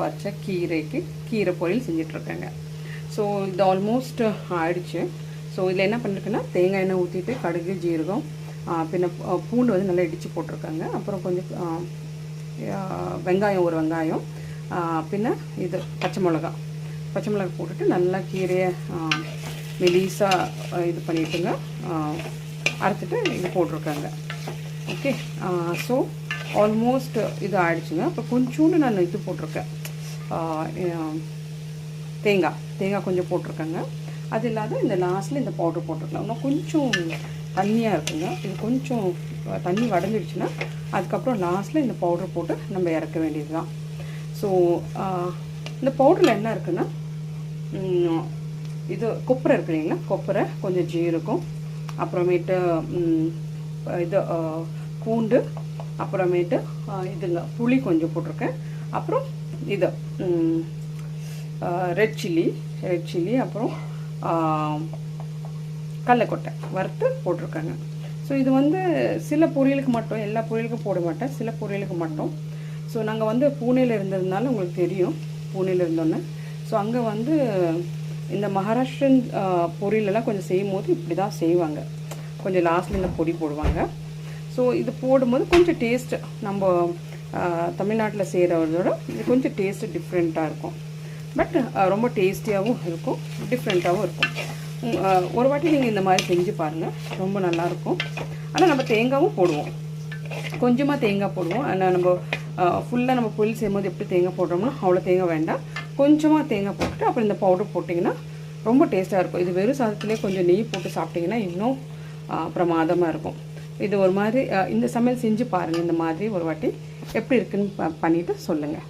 பறித்த கீரை பொரியல் செஞ்சிட்ருக்கேங்க. ஸோ இது ஆல்மோஸ்ட் ஆயிடுச்சு. ஸோ இதில் என்ன பண்ணிருக்குன்னா தேங்காய் எண்ணெய் ஊற்றிட்டு கடுகு ஜீரகம் பின்ன பூண்டு வந்து நல்லா இடித்து போட்டிருக்காங்க. அப்புறம் கொஞ்சம் வெங்காயம், ஒரு வெங்காயம், பின்ன இது பச்சை மிளகா போட்டுட்டு நல்லா கீரையை மெலிசாக இது பண்ணிட்டுங்க அரைச்சிட்டு இது போட்டிருக்காங்க. ஓகே, ஸோ ஆல்மோஸ்ட் இது ஆயிடுச்சுங்க. இப்போ கொஞ்சோண்டு நான் இது போட்டிருக்கேன், தேங்காய் கொஞ்சம் போட்டிருக்கேங்க. அது இல்லாத இந்த லாஸ்ட்டில் இந்த பவுட்ரு போட்டிருக்கலாம். இன்னும் கொஞ்சம் தண்ணியாக இருக்குங்க. இது கொஞ்சம் தண்ணி வடைஞ்சிடுச்சுன்னா அதுக்கப்புறம் லாஸ்ட்டில் இந்த பவுட்ரு போட்டு நம்ம இறக்க வேண்டியது தான். ஸோ இந்த பவுடரில் என்ன இருக்குன்னா இது கொப்பரை இருக்கு இல்லைங்களா, கொப்பரை, கொஞ்சம் ஜீரகம், அப்புறமேட்டு இது பூண்டு, அப்புறமேட்டு இதுங்க புளி கொஞ்சம் போட்டிருக்கேன். அப்புறம் இது ரெட் சில்லி, அப்புறம் கடலைக்கொட்டை வறுத்து போட்டிருக்காங்க. ஸோ இது வந்து சில பொரியலுக்கு மட்டும், எல்லா பொரியலுக்கும் போட மாட்டேன், சில பொரியலுக்கு மட்டும். ஸோ நாங்கள் வந்து பூனேயில் இருந்ததுனால உங்களுக்கு தெரியும், பூனேயில் இருந்தோன்னே. ஸோ அங்கே வந்து இந்த மகாராஷ்டிரன் பொரியலெல்லாம் கொஞ்சம் செய்யும் போது இப்படி தான் செய்வாங்க, கொஞ்சம் லாஸ்ட்டில் இந்த பொடி போடுவாங்க. ஸோ இது போடும்போது கொஞ்சம் டேஸ்ட்டு நம்ம தமிழ்நாட்டில் செய்கிறதோட இது கொஞ்சம் டேஸ்ட்டு டிஃப்ரெண்ட்டாக இருக்கும். பட் ரொம்ப டேஸ்டியாகவும் இருக்கும், டிஃப்ரெண்ட்டாகவும் இருக்கும். ஒரு வாட்டி நீங்கள் இந்த மாதிரி செஞ்சு பாருங்கள், ரொம்ப நல்லாயிருக்கும். ஆனால் நம்ம தேங்காயும் போடுவோம், கொஞ்சமாக தேங்காய் போடுவோம். ஆனால் நம்ம ஃபுல்லாக நம்ம பொரியல் செய்யும்போது எப்படி தேங்காய் போடுறோம்னா அவ்வளோ தேங்காய் வேண்டாம், கொஞ்சமாக தேங்காய் போட்டுட்டு அப்புறம் இந்த பவுடர் போட்டிங்கன்னா ரொம்ப டேஸ்ட்டாக இருக்கும். இது வெறும் சாதத்துலேயே கொஞ்சம் நெய் போட்டு சாப்பிட்டிங்கன்னா இன்னும் பிரமாதமாக இருக்கும். இது ஒரு மாதிரி இந்த சமையல் செஞ்சு பாருங்கள், இந்த மாதிரி ஒரு வாட்டி எப்படி இருக்குன்னு பண்ணிவிட்டு சொல்லுங்கள்.